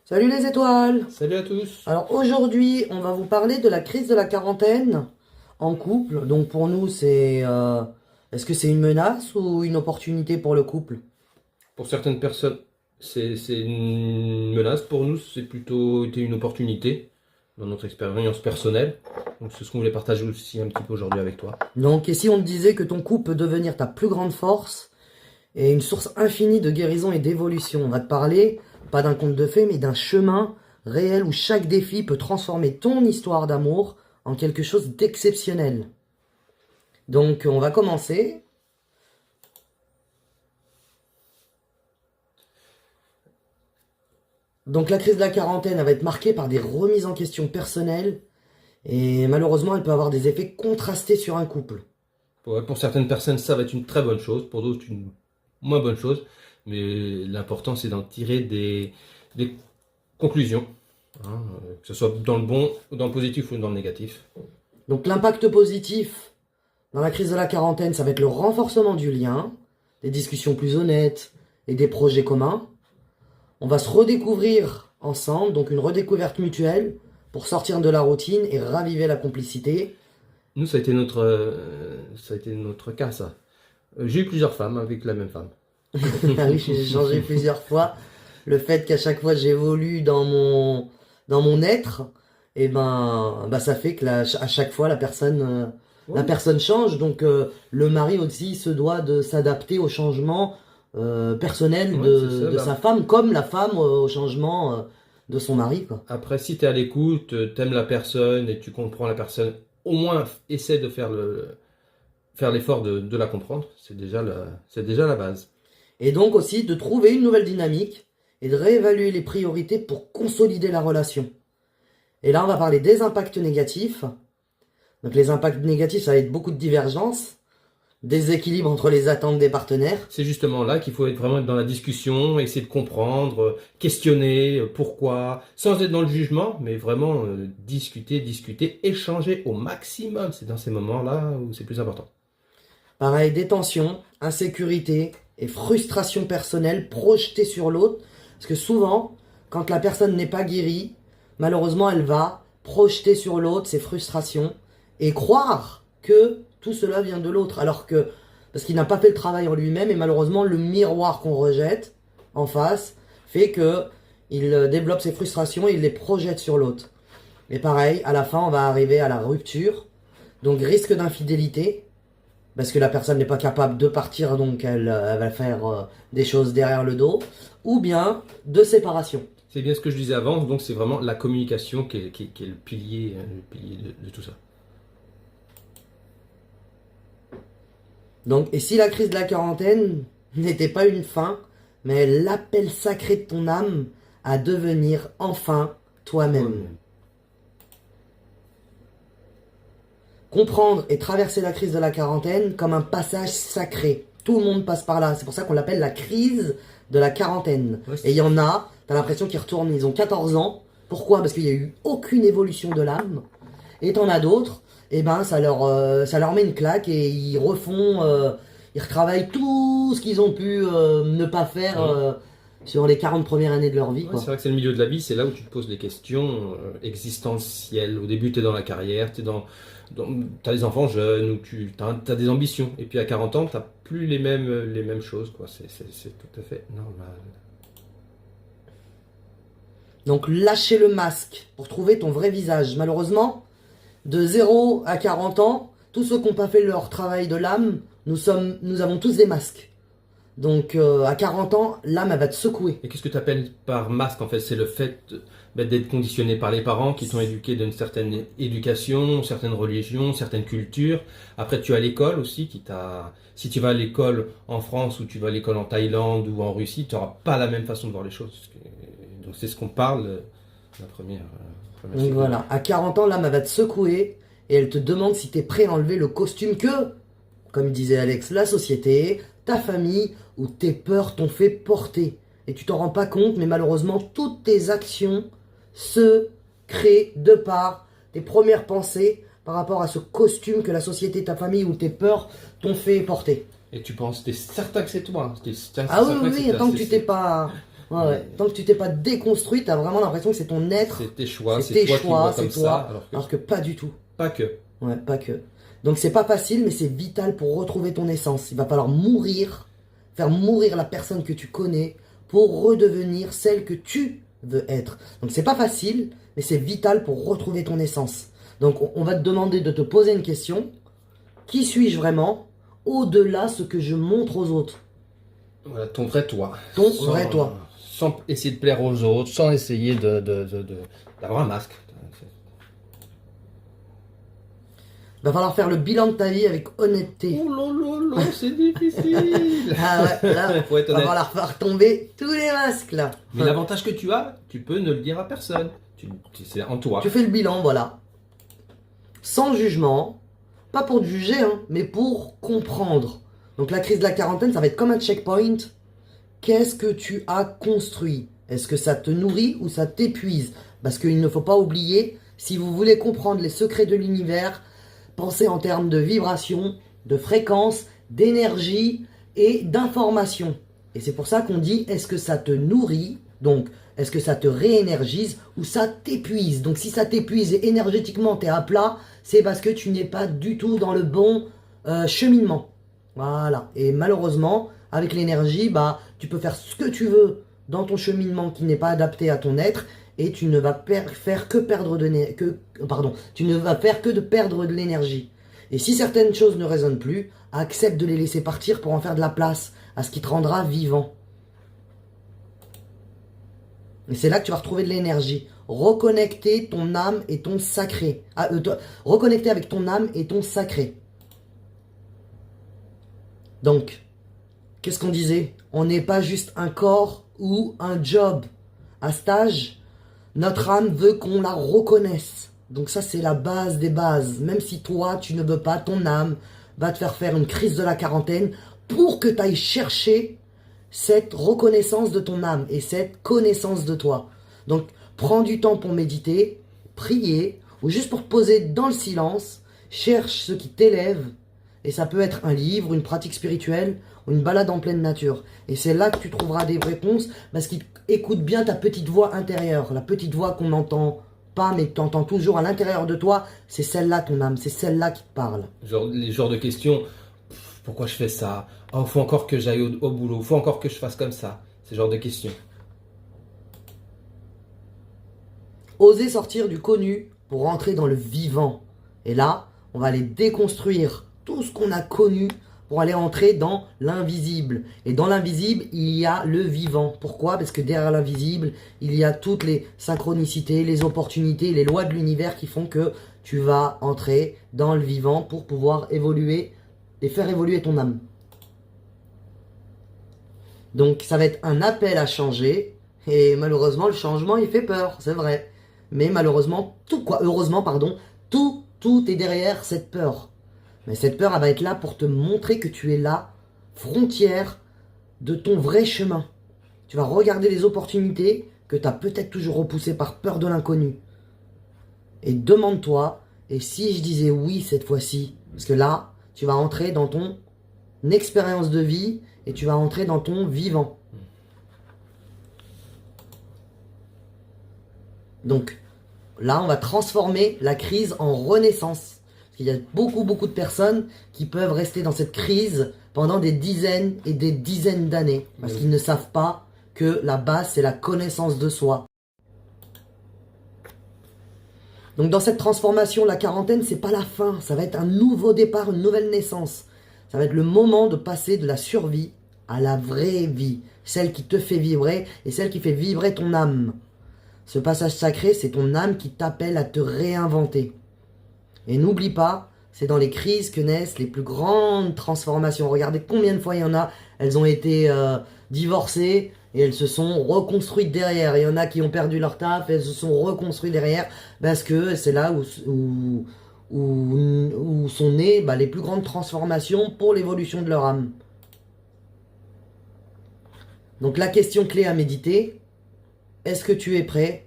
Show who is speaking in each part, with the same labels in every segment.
Speaker 1: Salut les étoiles!
Speaker 2: Salut à tous.
Speaker 1: Alors aujourd'hui, on va vous parler de la crise de la quarantaine en couple. Donc pour nous, est-ce que c'est une menace ou une opportunité pour le couple?
Speaker 2: Pour certaines personnes, c'est une menace. Pour nous, c'est plutôt été une opportunité dans notre expérience personnelle. Donc c'est ce qu'on voulait partager aussi un petit peu aujourd'hui avec toi.
Speaker 1: Donc, et si on te disait que ton couple peut devenir ta plus grande force et une source infinie de guérison et d'évolution? On va te parler, pas d'un conte de fées, mais d'un chemin réel où chaque défi peut transformer ton histoire d'amour en quelque chose d'exceptionnel. Donc on va commencer. Donc la crise de la quarantaine, elle va être marquée par des remises en question personnelles et malheureusement, elle peut avoir des effets contrastés sur un couple.
Speaker 2: Pour certaines personnes, ça va être une très bonne chose. Pour d'autres, une moins bonne chose. Mais l'important, c'est d'en tirer des conclusions. Que ce soit dans le bon, ou dans le positif ou dans le négatif.
Speaker 1: Donc l'impact positif dans la crise de la quarantaine, ça va être le renforcement du lien, des discussions plus honnêtes et des projets communs. On va se redécouvrir ensemble, donc une redécouverte mutuelle pour sortir de la routine et raviver la complicité.
Speaker 2: Nous, ça a été notre cas, ça. J'ai eu plusieurs femmes avec la même femme.
Speaker 1: Ah oui, j'ai changé plusieurs fois. Le fait qu'à chaque fois j'évolue dans mon être, et ben, ça fait que à chaque fois la
Speaker 2: Ouais.
Speaker 1: personne change. Donc le mari aussi se doit de s'adapter au changement personnel
Speaker 2: Ouais, c'est ça.
Speaker 1: de sa femme, comme la femme au changement de son mari, quoi.
Speaker 2: Après, si tu es à l'écoute, t'aimes la personne et tu comprends la personne, au moins essaie de faire l'effort de la comprendre. C'est déjà la base.
Speaker 1: Et donc aussi de trouver une nouvelle dynamique et de réévaluer les priorités pour consolider la relation. Et là, on va parler des impacts négatifs. Donc les impacts négatifs, ça va être beaucoup de divergences, déséquilibre entre les attentes des partenaires.
Speaker 2: C'est justement là qu'il faut vraiment être dans la discussion, essayer de comprendre, questionner pourquoi, sans être dans le jugement, mais vraiment discuter, échanger au maximum. C'est dans ces moments-là où c'est plus important.
Speaker 1: Pareil, des tensions, insécurité et frustration personnelle projetée sur l'autre. Parce que souvent, quand la personne n'est pas guérie, malheureusement, elle va projeter sur l'autre ses frustrations et croire que tout cela vient de l'autre. Alors que, parce qu'il n'a pas fait le travail en lui-même et malheureusement, le miroir qu'on rejette en face fait que il développe ses frustrations et il les projette sur l'autre. Et pareil, à la fin, on va arriver à la rupture. Donc risque d'infidélité, parce que la personne n'est pas capable de partir, donc elle va faire des choses derrière le dos, ou bien de séparation.
Speaker 2: C'est bien ce que je disais avant, donc c'est vraiment la communication qui est le pilier de tout ça.
Speaker 1: Donc, et si la crise de la quarantaine n'était pas une fin, mais l'appel sacré de ton âme à devenir enfin toi-même.
Speaker 2: Ouais.
Speaker 1: Comprendre et traverser la crise de la quarantaine comme un passage sacré. Tout le monde passe par là. C'est pour ça qu'on l'appelle la crise de la quarantaine.
Speaker 2: Ouais,
Speaker 1: Et il y en a, t'as l'impression qu'ils retournent, ils ont 14 ans. Pourquoi? Parce qu'il n'y a eu aucune évolution de l'âme. Et t'en as d'autres, et ben ça leur met une claque et ils refont, ils retravaillent tout ce qu'ils ont pu ne pas faire sur les 40 premières années de leur vie,
Speaker 2: Ouais,
Speaker 1: quoi.
Speaker 2: c'est vrai que c'est le milieu de la vie, c'est là où tu te poses des questions existentielles. Au début, tu es dans la carrière, t'as des enfants jeunes, ou tu as des ambitions. Et puis à 40 ans, tu plus les mêmes choses, quoi. C'est tout à fait normal.
Speaker 1: Donc lâcher le masque pour trouver ton vrai visage. Malheureusement, de 0 à 40 ans, tous ceux qui n'ont pas fait leur travail de l'âme, nous avons tous des masques. Donc à 40 ans, l'âme, elle va te secouer.
Speaker 2: Et qu'est-ce que tu appelles par masque, en fait? C'est le fait d'être conditionné par les parents qui t'ont éduqué d'une certaine éducation, certaine religion, certaine culture. Après, tu as l'école aussi qui t'a... Si tu vas à l'école en France ou tu vas à l'école en Thaïlande ou en Russie, tu n'auras pas la même façon de voir les choses. Donc c'est ce qu'on parle, la première
Speaker 1: Donc
Speaker 2: seconde.
Speaker 1: voilà, à 40 ans, l'âme, elle va te secouer et elle te demande si tu es prêt à enlever le costume que, comme disait Alex, la société, ta famille ou tes peurs t'ont fait porter. Et tu t'en rends pas compte, mais malheureusement, toutes tes actions se créent de par tes premières pensées par rapport à ce costume que la société, ta famille ou tes peurs t'ont fait porter.
Speaker 2: Et tu penses, t'es certain que c'est toi? T'es
Speaker 1: Ah oui,
Speaker 2: certain
Speaker 1: oui,
Speaker 2: que c'est
Speaker 1: oui,
Speaker 2: toi?
Speaker 1: tant que tu t'es pas Ouais. Tant que tu t'es pas déconstruit, t'as vraiment l'impression que c'est ton être,
Speaker 2: C'est tes choix,
Speaker 1: c'est tes
Speaker 2: toi qui le vois
Speaker 1: choix,
Speaker 2: comme
Speaker 1: c'est toi,
Speaker 2: ça,
Speaker 1: alors que pas du tout.
Speaker 2: pas que.
Speaker 1: Ouais, pas que. Donc c'est pas facile, mais c'est vital pour retrouver ton essence. Il va falloir mourir, faire mourir la personne que tu connais pour redevenir celle que tu veux être. Donc c'est pas facile, mais c'est vital pour retrouver ton essence. Donc on va te demander de te poser une question. Qui suis-je vraiment au-delà de ce que je montre aux autres?
Speaker 2: Voilà, ton vrai toi.
Speaker 1: Ton vrai toi.
Speaker 2: Sans essayer de plaire aux autres, sans essayer d'avoir un masque.
Speaker 1: Va falloir faire le bilan de ta vie avec honnêteté.
Speaker 2: Oh là là, c'est difficile.
Speaker 1: Ah ouais, là,
Speaker 2: Faut être
Speaker 1: va
Speaker 2: honnête.
Speaker 1: falloir faire tomber tous les masques là.
Speaker 2: Mais l'avantage que tu as, tu peux ne le dire à personne. C'est en toi.
Speaker 1: Tu fais le bilan, voilà. Sans jugement, pas pour te juger, hein, mais pour comprendre. Donc la crise de la quarantaine, ça va être comme un checkpoint. Qu'est-ce que tu as construit? Est-ce que ça te nourrit ou ça t'épuise? Parce qu'il ne faut pas oublier, si vous voulez comprendre les secrets de l'univers, pensez en termes de vibration, de fréquence, d'énergie et d'information. Et c'est pour ça qu'on dit, est-ce que ça te nourrit? Donc, est-ce que ça te réénergise ou ça t'épuise? Donc, si ça t'épuise et énergétiquement t'es à plat, c'est parce que tu n'es pas du tout dans le bon cheminement. Voilà. Et malheureusement, avec l'énergie, bah, tu peux faire ce que tu veux dans ton cheminement qui n'est pas adapté à ton être et tu ne vas faire que perdre tu ne vas faire que de perdre de l'énergie. Et si certaines choses ne résonnent plus, accepte de les laisser partir pour en faire de la place à ce qui te rendra vivant. Et c'est là que tu vas retrouver de l'énergie. Reconnecter ton âme et ton sacré. Reconnecter avec ton âme et ton sacré. Donc, qu'est-ce qu'on disait? On n'est pas juste un corps ou un job. À cet âge, notre âme veut qu'on la reconnaisse. Donc ça, c'est la base des bases. Même si toi, tu ne veux pas, ton âme va te faire une crise de la quarantaine pour que tu ailles chercher cette reconnaissance de ton âme et cette connaissance de toi. Donc, prends du temps pour méditer, prier, ou juste pour te poser dans le silence. Cherche ce qui t'élève. Et ça peut être un livre, une pratique spirituelle ou une balade en pleine nature. Et c'est là que tu trouveras des réponses parce qu'il écoute bien ta petite voix intérieure. La petite voix qu'on n'entend pas mais que tu entends toujours à l'intérieur de toi, c'est celle-là ton âme, c'est celle-là qui te parle.
Speaker 2: Les genres de questions, pourquoi je fais ça? Oh, faut encore que j'aille au boulot, faut encore que je fasse comme ça. Ces genres de questions.
Speaker 1: Oser sortir du connu pour rentrer dans le vivant. Et là, on va aller déconstruire tout ce qu'on a connu pour aller entrer dans l'invisible. Et dans l'invisible, il y a le vivant. Pourquoi? Parce que derrière l'invisible, il y a toutes les synchronicités, les opportunités, les lois de l'univers qui font que tu vas entrer dans le vivant pour pouvoir évoluer et faire évoluer ton âme. Donc ça va être un appel à changer. Et malheureusement, le changement, il fait peur, c'est vrai. Mais malheureusement, heureusement, pardon, tout est derrière cette peur. Mais cette peur, elle va être là pour te montrer que tu es là, frontière de ton vrai chemin. Tu vas regarder les opportunités que tu as peut-être toujours repoussées par peur de l'inconnu. Et demande-toi, et si je disais oui cette fois-ci? Parce que là, tu vas entrer dans ton expérience de vie et tu vas entrer dans ton vivant. Donc, là, on va transformer la crise en renaissance. Il y a beaucoup de personnes qui peuvent rester dans cette crise pendant des dizaines et des dizaines d'années. Parce qu'ils ne savent pas que la base, c'est la connaissance de soi. Donc dans cette transformation, la quarantaine, c'est pas la fin. Ça va être un nouveau départ, une nouvelle naissance. Ça va être le moment de passer de la survie à la vraie vie. Celle qui te fait vibrer et celle qui fait vibrer ton âme. Ce passage sacré, c'est ton âme qui t'appelle à te réinventer. Et n'oublie pas, c'est dans les crises que naissent les plus grandes transformations. Regardez combien de fois il y en a, elles ont été divorcées et elles se sont reconstruites derrière. Il y en a qui ont perdu leur taf et elles se sont reconstruites derrière parce que c'est là où sont nées les plus grandes transformations pour l'évolution de leur âme. Donc la question clé à méditer, est-ce que tu es prêt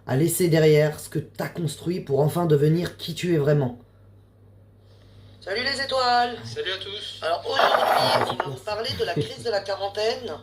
Speaker 1: à laisser derrière ce que tu as construit pour enfin devenir qui tu es vraiment? Salut les étoiles!
Speaker 2: Salut à tous!
Speaker 1: Alors aujourd'hui, on va vous parler de la crise de la quarantaine